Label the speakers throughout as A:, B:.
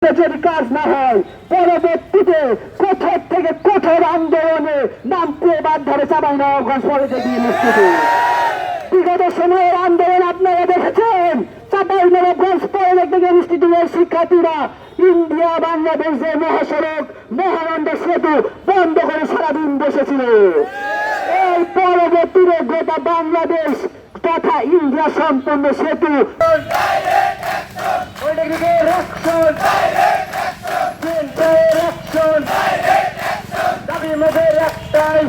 A: এটা যদি কাজ না হয় পরবর্তীতে কঠোর থেকে কঠোর আন্দোলনে নামতে বাধ্য হবে চাঁপাইনবাবগঞ্জ পলিটেকনিক ইনস্টিটিউট। বিগত সময়ের আন্দোলন আপনারা দেখেছেন। চাঁপাইনবাবগঞ্জ পলিটেকনিক ইনস্টিটিউটের শিক্ষার্থীরা ইন্ডিয়া বাংলাদেশ যে মহাসড়ক মহানন্দা সেতু বন্ধ করে সারাদিন বসেছিল। এই পরবর্তীতে গোটা বাংলাদেশ তথা ইন্ডিয়া সম্পূর্ণ সেতু দাবি মোদের একটাই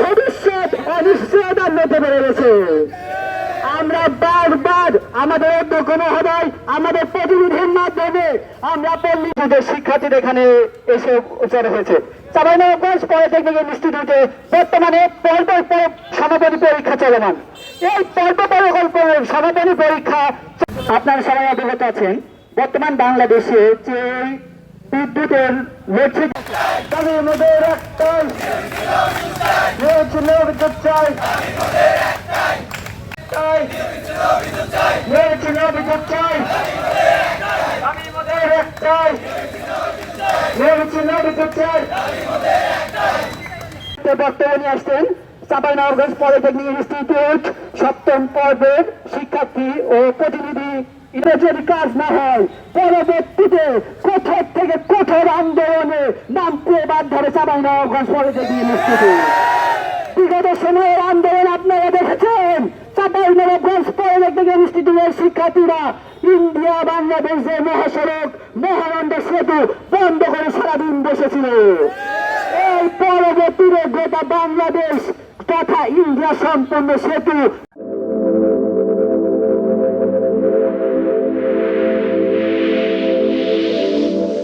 A: ভবিষ্যৎ অনিশ্চয়তার মধ্যে পড়ে গেছে। আমরা বারবার আমাদের অধ্যক্ষ মহোদয় আমাদের প্রতিনিধির মাধ্যমে আমরা পল্লীদের শিক্ষার্থীদের এখানে এসে জড়ো হয়েছে। চাঁপাইনবাবগঞ্জ পলিটেকনিক ইনস্টিটিউটে বর্তমানে সমাপনী পরীক্ষা চলমান। এই সমাপনী পরীক্ষা আপনারা সবাই অবগত আছেন। বর্তমান বাংলাদেশে যে বিদ্যুতের লোডশেডিং দাবির মধ্যে একটাই বিদ্যুৎ চাই, বিদ্যুৎ চাই, বক্তব্য নিয়ে আসছেন চাঁপাইনবাবগঞ্জ পলিটেকনিক ইনস্টিটিউট সপ্তম পর্বের শিক্ষার্থী ও প্রতিনিধি। এটা যদি কাজ না হয় পরবর্তীতে কঠোর থেকে কঠোর আন্দোলনে নামতে বাধ্য হবে চাঁপাইনবাবগঞ্জ পলিটেকনিক ইনস্টিটিউট। বিগত সময়ের আন্দোলন আপনারা দেখেছেন। চাঁপাইনবাবগঞ্জ পলিটেকনিক ইনস্টিটিউটের শিক্ষার্থীরা ইন্ডিয়া বাংলাদেশ যে মহাসড়ক মহানন্দা সেতু বন্ধ করে সারাদিন বসেছিল। এই পরবর্তীতে গোটা বাংলাদেশ তথা ইন্ডিয়া সম্পূর্ণ সেতু